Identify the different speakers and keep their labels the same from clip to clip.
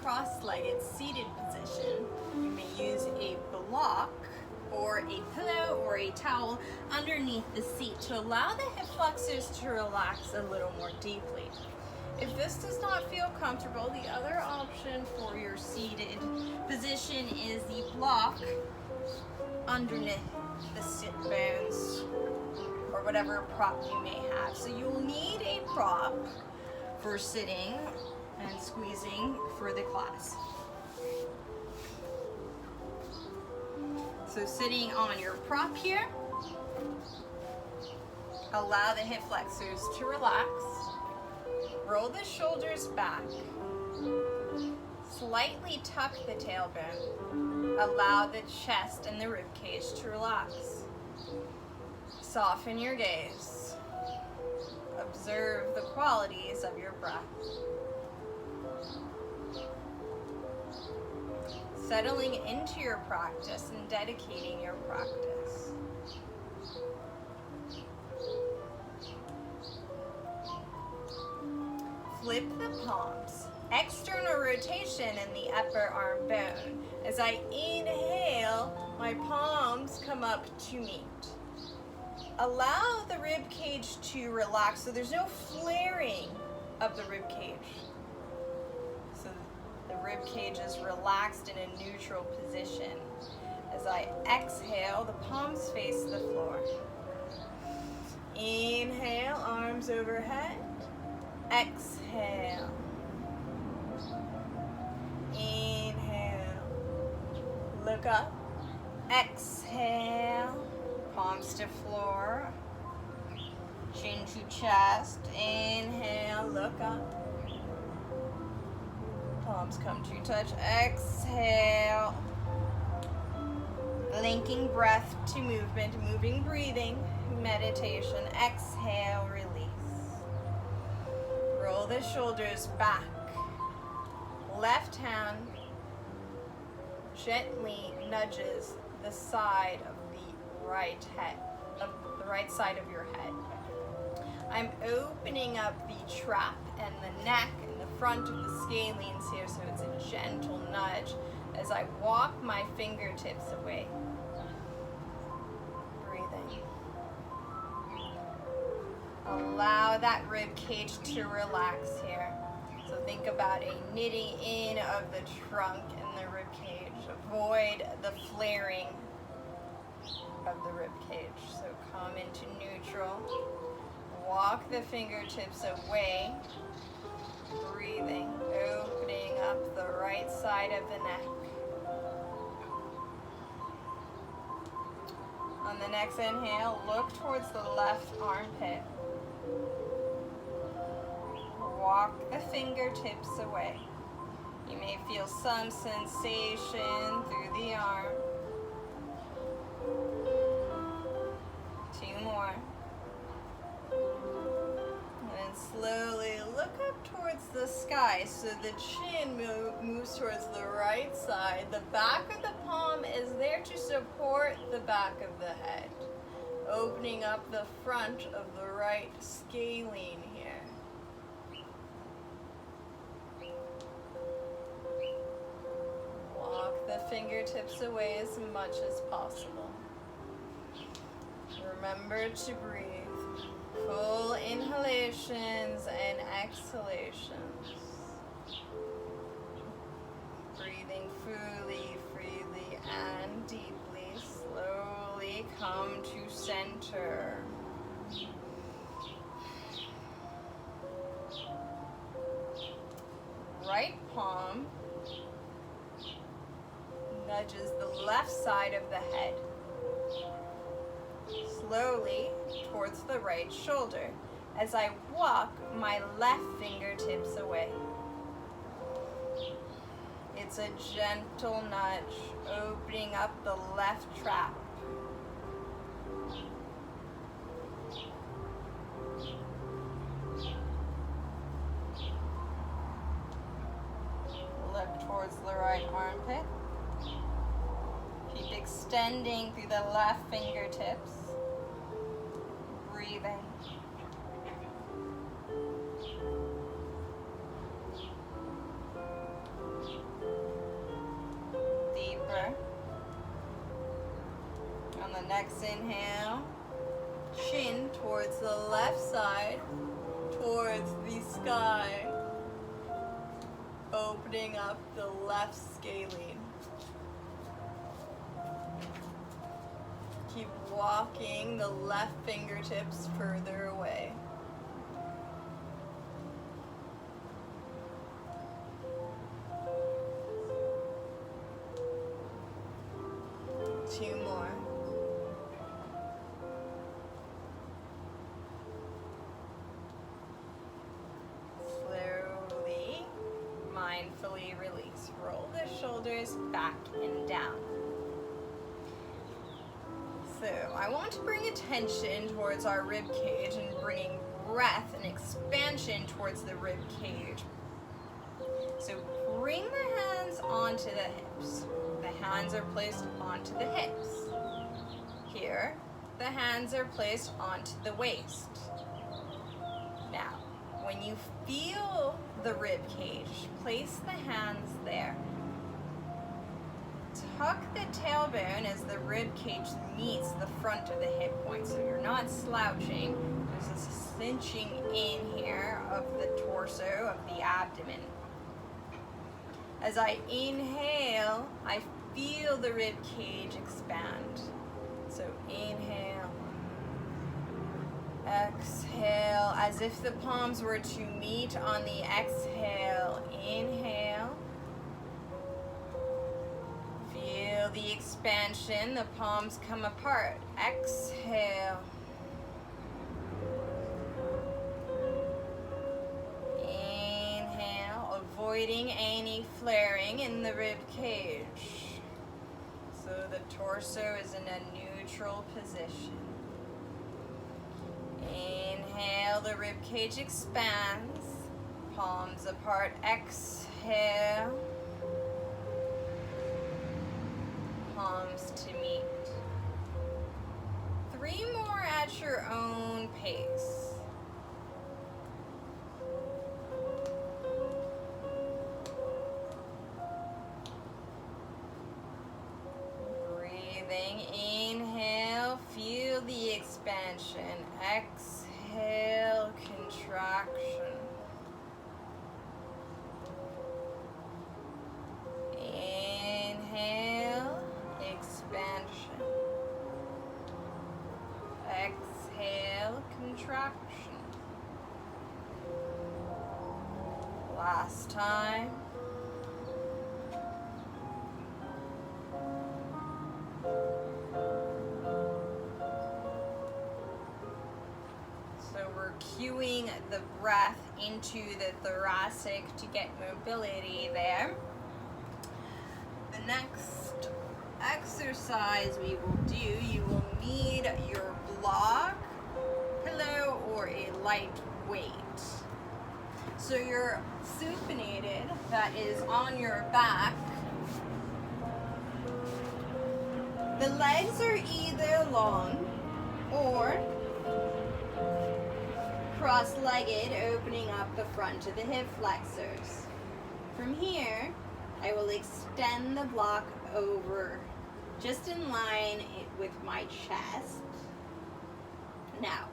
Speaker 1: cross-legged seated position, you may use a block or a pillow or a towel underneath the seat to allow the hip flexors to relax a little more deeply. If this does not feel comfortable, the other option for your seated position is the block underneath the sit bones or whatever prop you may have. So you'll need a prop for sitting and squeezing for the class. So sitting on your prop here, allow the hip flexors to relax. Roll the shoulders back. Slightly tuck the tailbone. Allow the chest and the rib cage to relax. Soften your gaze. Observe the qualities of your breath. Settling into your practice and dedicating your practice. Flip the palms. External rotation in the upper arm bone. As I inhale, my palms come up to meet. Allow the rib cage to relax so there's no flaring of the rib cage. So the rib cage is relaxed in a neutral position. As I exhale, the palms face the floor. Inhale, arms overhead. Exhale. Inhale. Look up. Exhale. Palms to floor. Chin to chest. Inhale. Look up. Palms come to touch. Exhale. Linking breath to movement. Moving breathing. Meditation. Exhale. Release. Roll the shoulders back. Left hand gently nudges the side of the right head, of the right side of your head. I'm opening up the trap and the neck and the front of the scalenes here, so it's a gentle nudge as I walk my fingertips away. Breathing. Allow that rib cage to relax here. So think about a knitting in of the trunk and the rib cage. Avoid the flaring of the rib cage. So come into neutral. Walk the fingertips away. Breathing, opening up the right side of the neck. On the next inhale, look towards the left armpit. Walk the fingertips away. You may feel some sensation through the arm. 2 more. And then slowly look up towards the sky so the chin moves towards the right side. The back of the palm is there to support the back of the head. Opening up the front of the right scalene here. Walk the fingertips away as much as possible. Remember to breathe. Full inhalations and exhalations. Breathing fully, freely, and deeply. Slowly come to center. Right palm nudges the left side of the head. Slowly towards the right shoulder as I walk my left fingertips away. It's a gentle nudge, opening up the left trap. Look towards the right armpit. Keep extending through the left fingertips. Breathing. next inhale, chin towards the left side, towards the sky, opening up the left scalene. Keep walking the left fingertips further away. Two more. Slowly, mindfully release. Roll the shoulders back and down. So I want to bring attention towards our rib cage and bringing breath and expansion towards the rib cage. So bring the hands onto the hips. The hands are placed onto the hips. Here, the hands are placed onto the waist. Now, when you feel the rib cage, place the hands there. Tuck the tailbone as the rib cage meets the front of the hip point, so you're not slouching. There's a cinching in here of the torso, of the abdomen. As I inhale, I feel the rib cage expand. So inhale, exhale, as if the palms were to meet on the exhale. Inhale. Feel the expansion, the palms come apart. Exhale. Inhale, avoiding any flaring in the rib cage. So the torso is in a neutral position. Inhale, the rib cage expands. Palms apart. Exhale. Palms to meet. 3 more at your own pace. Breathing, inhale, feel the expansion. Exhale, contraction. Inhale, expansion. Exhale, contraction. Last time. So we're cueing the breath into the thoracic to get mobility there. The next exercise we will do, you will need your block, pillow, or a light weight. So you're supinated, that is on your back. The legs are either long or cross-legged, opening up the front of the hip flexors. From here, I will extend the block over, just in line with my chest. Now,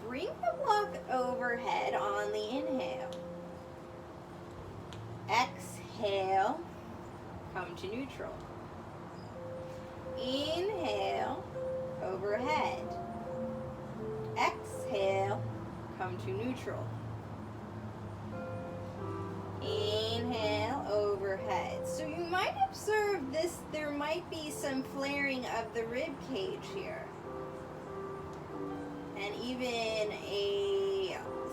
Speaker 1: bring the block overhead on the inhale. Exhale, come to neutral. Inhale, overhead. Exhale, come to neutral. Inhale, overhead. So you might observe this, there might be some flaring of the rib cage here. And even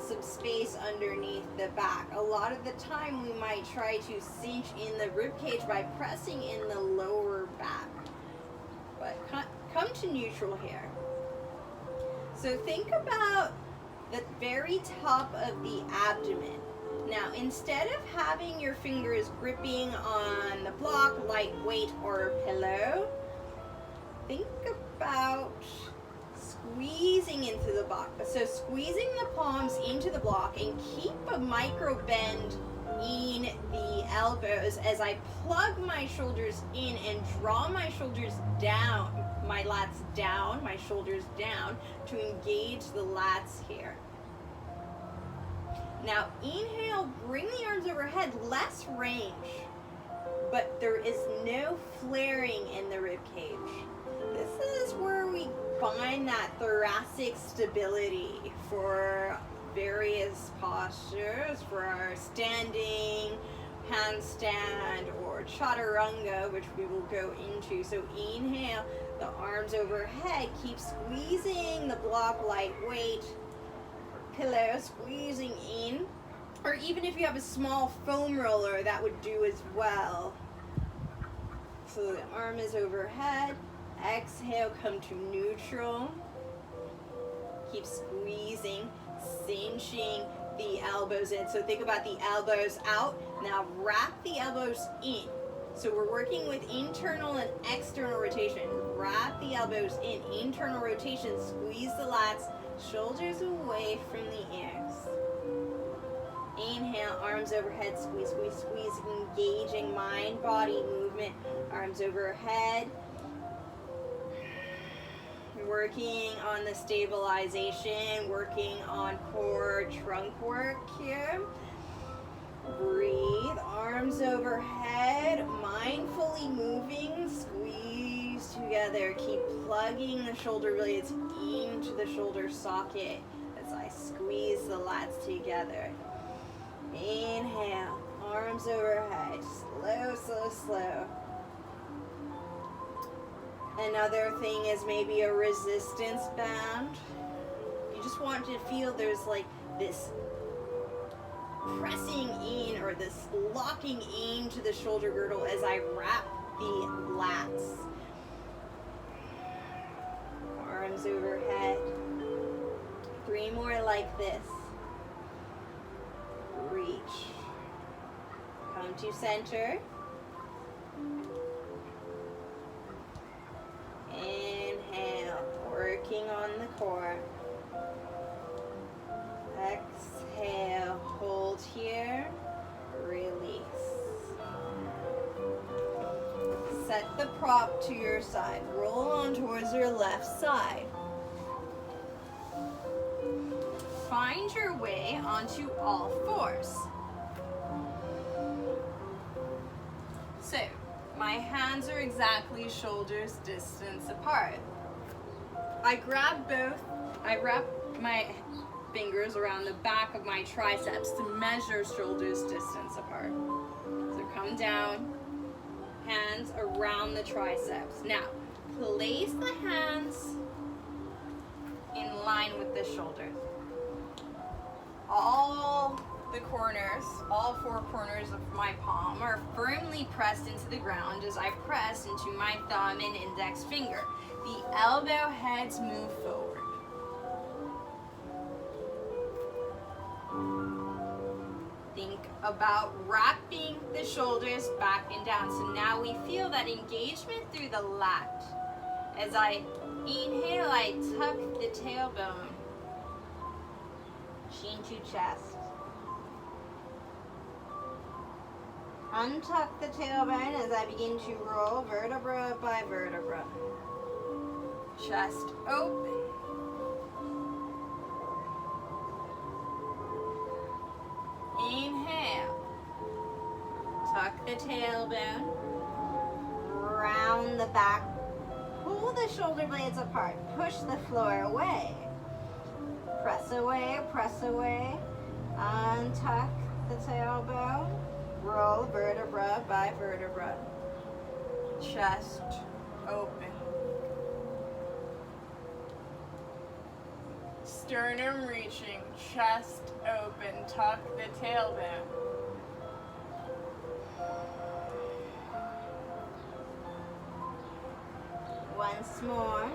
Speaker 1: some space underneath the back. A lot of the time we might try to cinch in the rib cage by pressing in the lower back. But come to neutral here. So think about the very top of the abdomen. Now, instead of having your fingers gripping on the block, light weight, or pillow, think about squeezing into the block. So squeezing the palms into the block, and keep a micro bend in the elbows as I plug my shoulders in and draw my shoulders down, my lats down, my shoulders down to engage the lats here. Now inhale, bring the arms overhead, less range, but there is no flaring in the rib cage. This is where we find that thoracic stability for various postures, for our standing, handstand, or chaturanga, which we will go into. So inhale, the arms overhead, keep squeezing the block lightweight, pillow, squeezing in, or even if you have a small foam roller, that would do as well. So the arm is overhead. Exhale, come to neutral. Keep squeezing, cinching the elbows in. So think about the elbows out. Now wrap the elbows in. So we're working with internal and external rotation. Wrap the elbows in, internal rotation, squeeze the lats, shoulders away from the ears. Inhale, arms overhead, squeeze, squeeze, squeeze, engaging mind, body movement, arms overhead. Working on the stabilization, working on core trunk work here. Breathe, arms overhead, mindfully moving, squeeze together. Keep plugging the shoulder blades into the shoulder socket as I squeeze the lats together. Inhale, arms overhead, slow, slow, slow. Another thing is maybe a resistance band. You just want to feel there's like this pressing in or this locking into the shoulder girdle as I wrap the lats. Arms overhead. 3 more like this. Reach. Come to center. Inhale, working on the core. Exhale, hold here, release. Set the prop to your side. Roll on towards your left side. Find your way onto all fours. So, my hands are exactly shoulders distance apart. I wrap my fingers around the back of my triceps to measure shoulders distance apart. So come down, hands around the triceps. Now, place the hands in line with the shoulders. All the corners, all 4 corners of my palm are firmly pressed into the ground as I press into my thumb and index finger. The elbow heads move forward. Think about wrapping the shoulders back and down. So now we feel that engagement through the lat. As I inhale, I tuck the tailbone, chin to chest. Untuck the tailbone as I begin to roll vertebra by vertebra. Chest open. Inhale. Tuck the tailbone. Round the back. Pull the shoulder blades apart. Push the floor away. Press away, press away. Untuck the tailbone. Roll vertebra by vertebra. Chest open. Sternum reaching, chest open, tuck the tailbone. Once more.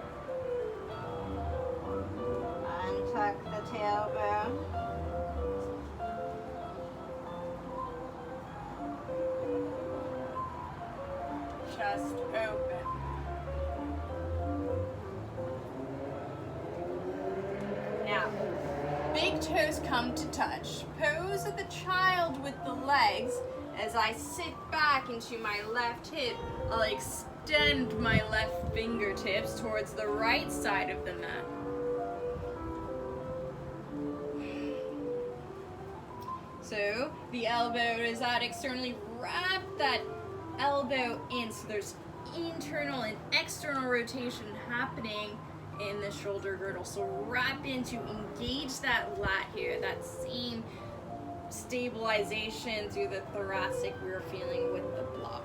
Speaker 1: Untuck the tailbone. Chest open. big toes come to touch. Pose of the child with the legs. As I sit back into my left hip, I'll extend my left fingertips towards the right side of the mat. So the elbow is out externally. Wrap that elbow in, so there's internal and external rotation happening in the shoulder girdle. So wrap into, engage that lat here, that same stabilization through the thoracic we were feeling with the block.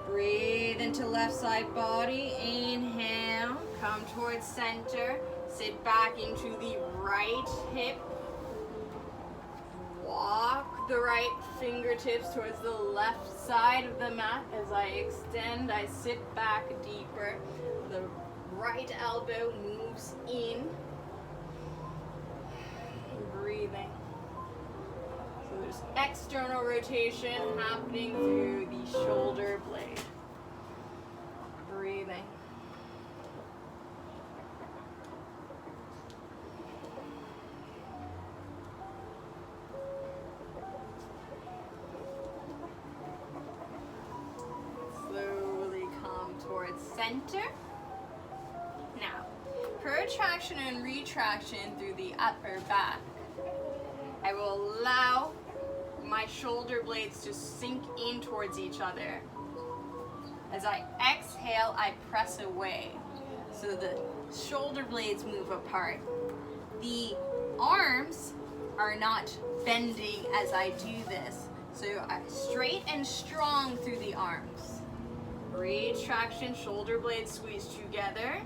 Speaker 1: Breathe into left side body. Inhale, come towards center. Sit back into the right hip. Walk the right fingertips towards the left side of the mat. As I extend, I sit back deeper. The right elbow moves in. Breathing. So there's external rotation happening through the shoulder blade. Breathing. Slowly come towards center. Now, protraction and retraction through the upper back. I will allow my shoulder blades to sink in towards each other. As I exhale, I press away. So the shoulder blades move apart. The arms are not bending as I do this. So I'm straight and strong through the arms. Retraction, shoulder blades squeeze together.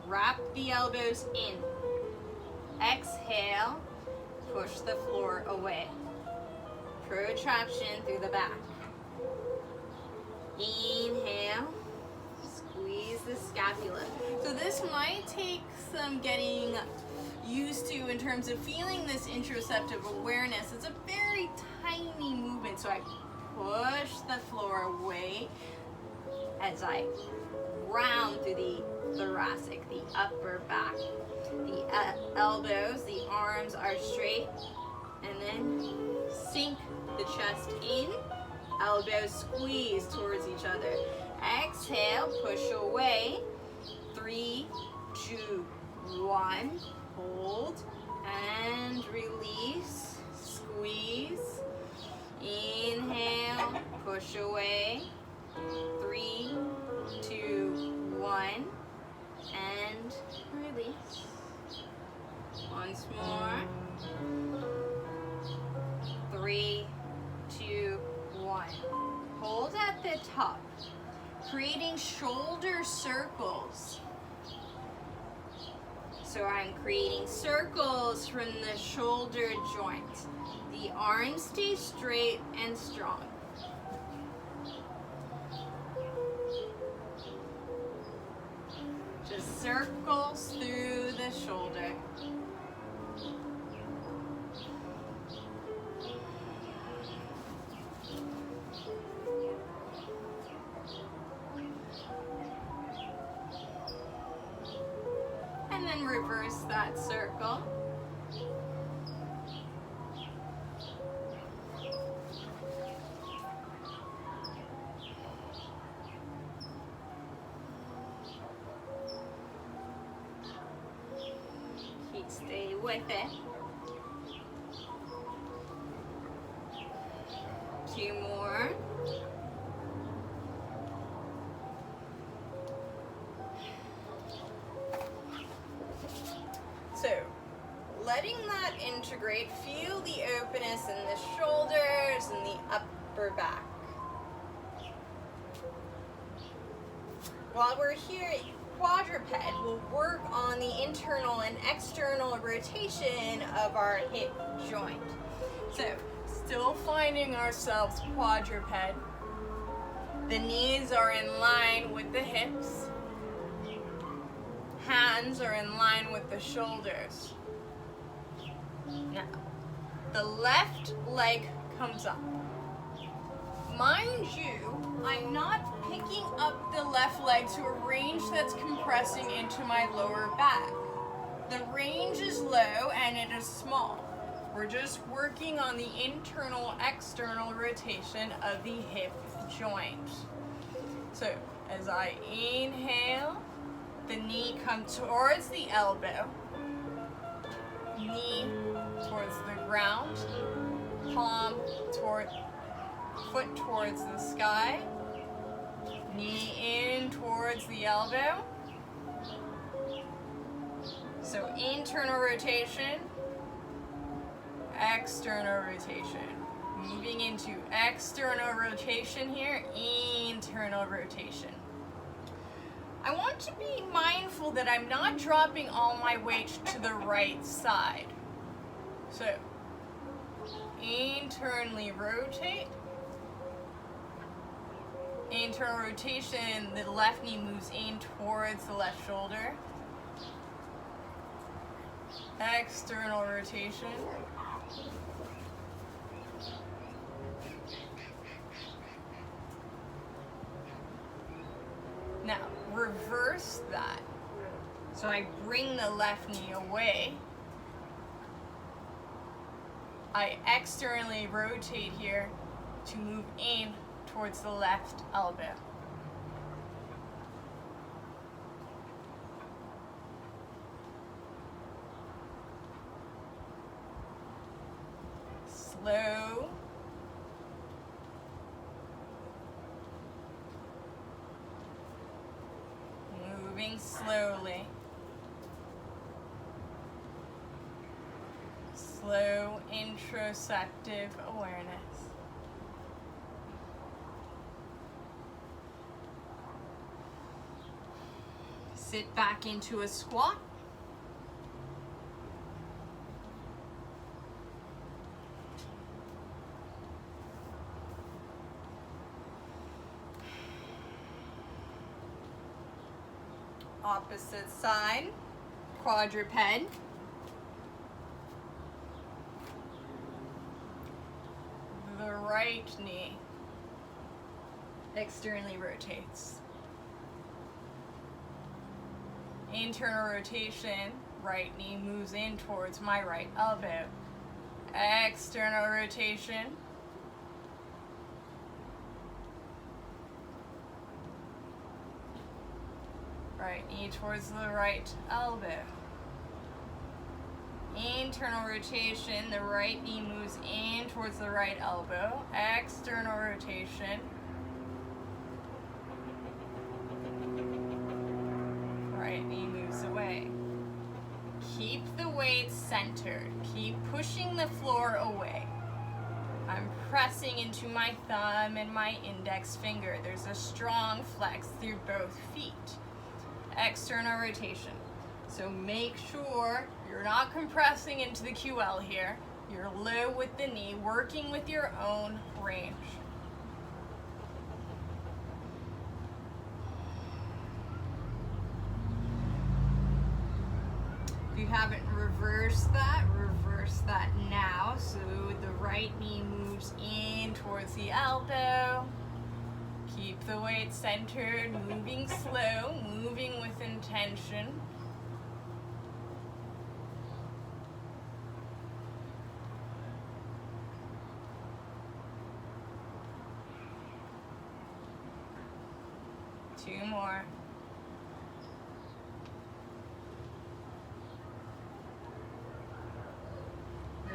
Speaker 1: Wrap the elbows in. Exhale, push the floor away. Protraction through the back. Inhale, squeeze the scapula. So this might take some getting used to in terms of feeling this interoceptive awareness. It's a very tiny movement, so I push the floor away as I round through the thoracic, the upper back. The elbows, the arms are straight, and then sink the chest in. Elbows squeeze towards each other. Exhale, push away. 3, 2, 1. Hold and release. Squeeze. Inhale, push away. 3, 2, 1. And release. Once more. 3, 2, 1. Hold at the top, creating shoulder circles. So I'm creating circles from the shoulder joint. The arms stay straight and strong. Just circles through the shoulder. And then reverse that circle. Stay with it. 2 more. So, letting that integrate, feel the openness in the shoulders and the upper back. While we're here, quadruped will work on the internal and external rotation of our hip joint. So, still finding ourselves quadruped. The knees are in line with the hips. Hands are in line with the shoulders. Now, the left leg comes up. Mind you, I'm not picking up the left leg to a range that's compressing into my lower back. The range is low and it is small. We're just working on the internal, external rotation of the hip joint. So as I inhale, the knee comes towards the elbow, knee towards the ground, palm toward, foot towards the sky, knee in towards the elbow. So internal rotation, external rotation. Moving into external rotation here, internal rotation. I want to be mindful that I'm not dropping all my weight to the right side. So, internally rotate. Internal rotation, the left knee moves in towards the left shoulder. External rotation. Now, reverse that. So I bring the left knee away. I externally rotate here to move in towards the left elbow. Slow. Moving slowly. Slow introspective awareness. Sit back into a squat. Opposite side, quadruped. The right knee externally rotates. Internal rotation, right knee moves in towards my right elbow. External rotation. Right knee towards the right elbow. Internal rotation, the right knee moves in towards the right elbow. External rotation. Right knee moves away. Keep the weight centered. Keep pushing the floor away. I'm pressing into my thumb and my index finger. There's a strong flex through both feet. External rotation. So make sure you're not compressing into the QL here. You're low with the knee, working with your own range. If you haven't reversed that, reverse that now. So the right knee moves in towards the elbow. Keep the weight centered, moving slow, moving with intention. Two more.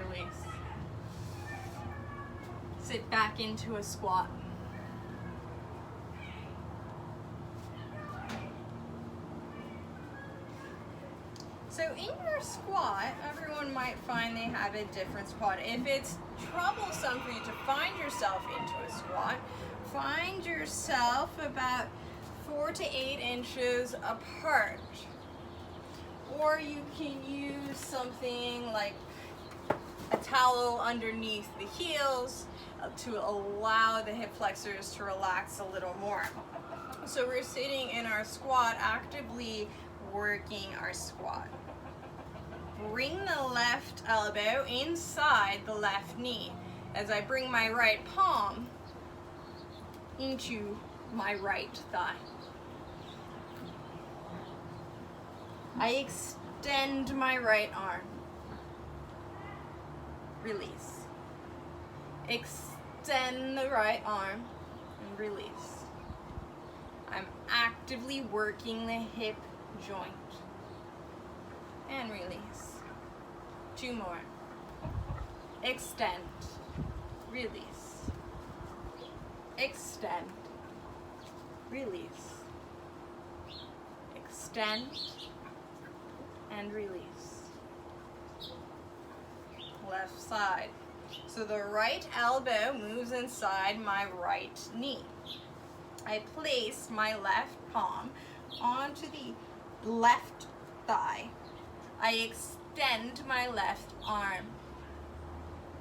Speaker 1: Release. Sit back into a squat. So in your squat, everyone might find they have a different squat. If it's troublesome for you to find yourself into a squat, find yourself about 4 to 8 inches apart. Or you can use something like a towel underneath the heels to allow the hip flexors to relax a little more. So we're sitting in our squat, actively working our squat. Bring the left elbow inside the left knee. As I bring my right palm into my right thigh. I extend my right arm. Release. Extend the right arm and release. I'm actively working the hip joint. And release. 2 more. Extend. Release. Extend. Release. Extend and release. Left side. So the right elbow moves inside my right knee. I place my left palm onto the left thigh. I extend my left arm.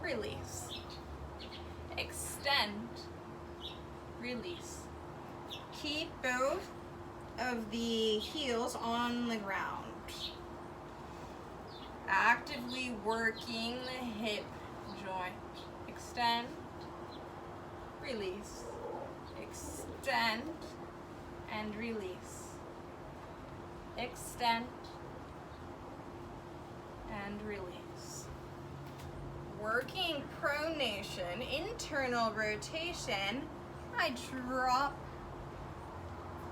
Speaker 1: Release. Extend. Release. Keep both of the heels on the ground. Actively working the hip joint. Extend. Release. Extend and release. Extend and release. Working pronation, internal rotation, I drop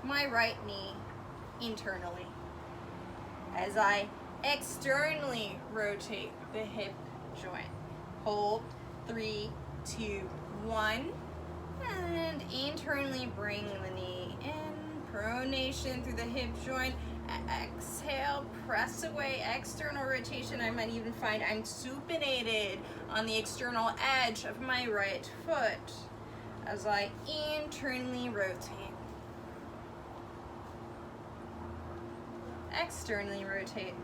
Speaker 1: my right knee internally as I externally rotate the hip joint. Hold, 3, 2, 1, and internally bring the knee in, pronation through the hip joint. Exhale, press away, external rotation. I might even find I'm supinated on the external edge of my right foot as I internally rotate. Externally rotate.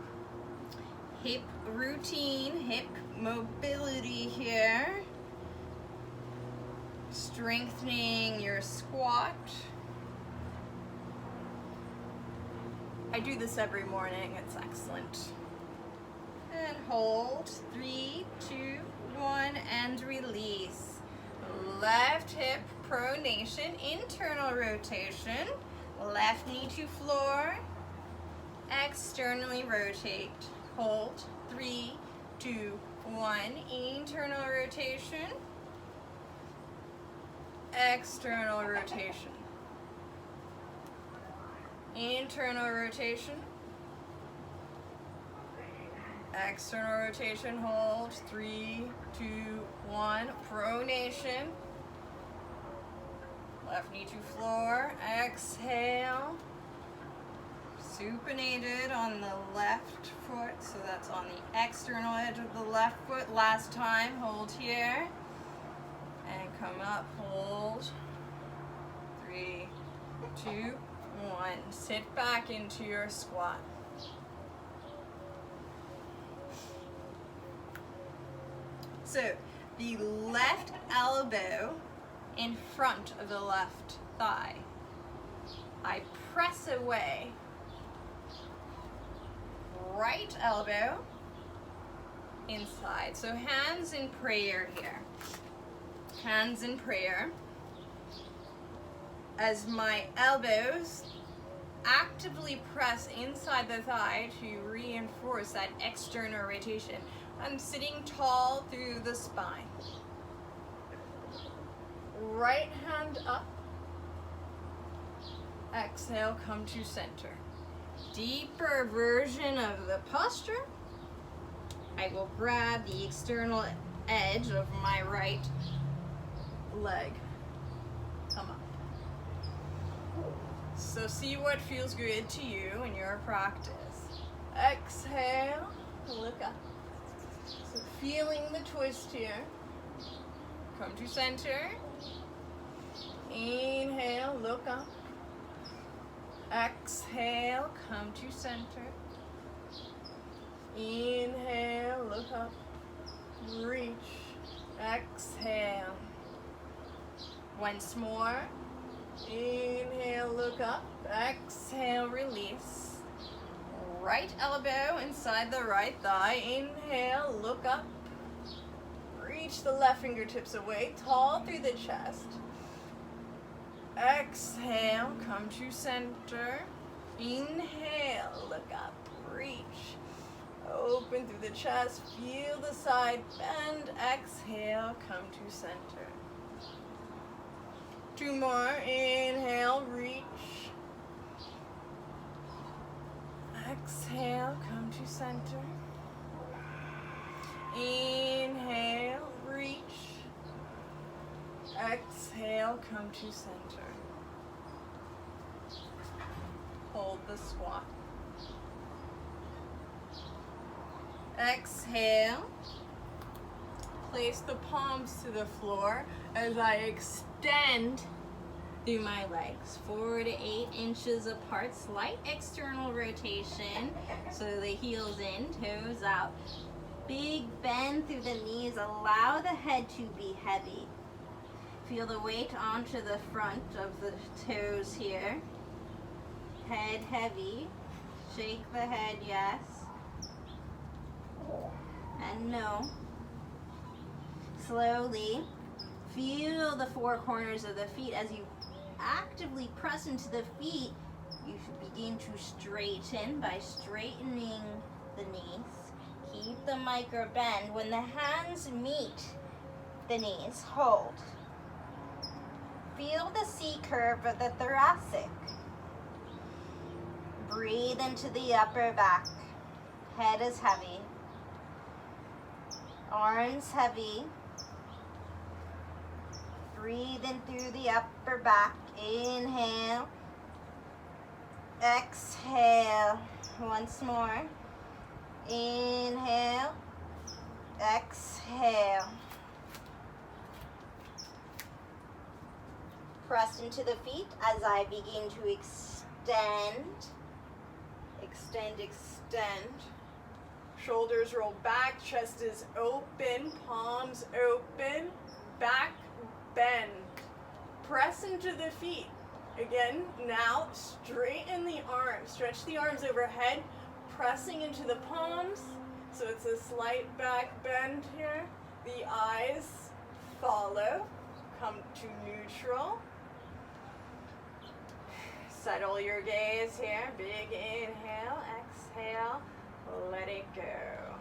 Speaker 1: Hip routine, hip mobility here. Strengthening your squat. I do this every morning, it's excellent. And hold, 3, 2, 1, and release. Left hip pronation, internal rotation. Left knee to floor. Externally rotate. Hold, 3, 2, 1, internal rotation. External rotation. Internal rotation. External rotation, hold, 3, 2, 1, pronation. Left knee to floor, exhale. Supinated on the left foot, so that's on the external edge of the left foot. Last time, hold here. And come up, hold. 3, 2, 1. Sit back into your squat. So, the left elbow in front of the left thigh. I press away. Right elbow inside. So hands in prayer here. Hands in prayer. As my elbows actively press inside the thigh to reinforce that external rotation. I'm sitting tall through the spine. Right hand up. Exhale, come to center. Deeper version of the posture. I will grab the external edge of my right leg. Come up. So see what feels good to you in your practice. Exhale, look up. So feeling the twist here. Come to center. Inhale, look up. Exhale, come to center. Inhale, look up. Reach. Exhale. Once more. Inhale, look up. Exhale, release. Right elbow inside the right thigh. Inhale, look up. Reach the left fingertips away, tall through the chest. Exhale, come to center. Inhale, look up, reach. Open through the chest, feel the side bend. Exhale, come to center. 2 more, inhale, reach. Exhale, come to center. Inhale, reach. Exhale, come to center. Hold the squat. Exhale. Place the palms to the floor as I extend through my legs. 4 to 8 inches apart. Slight external rotation. So the heels in, toes out. Big bend through the knees. Allow the head to be heavy. Feel the weight onto the front of the toes here. Head heavy. Shake the head, yes. And no. Slowly feel the 4 corners of the feet. As you actively press into the feet, you should begin to straighten by straightening the knees. Keep the micro bend. When the hands meet the knees, hold. Feel the C curve of the thoracic. Breathe into the upper back. Head is heavy. Arms heavy. Breathe in through the upper back. Inhale. Exhale. Once more. Inhale. Exhale. Press into the feet as I begin to extend. Extend, extend. Shoulders roll back, chest is open, palms open, back bend. Press into the feet. Again, now straighten the arms. Stretch the arms overhead, pressing into the palms. So it's a slight back bend here. The eyes follow. Come to neutral. Settle your gaze here. Big inhale, exhale, let it go.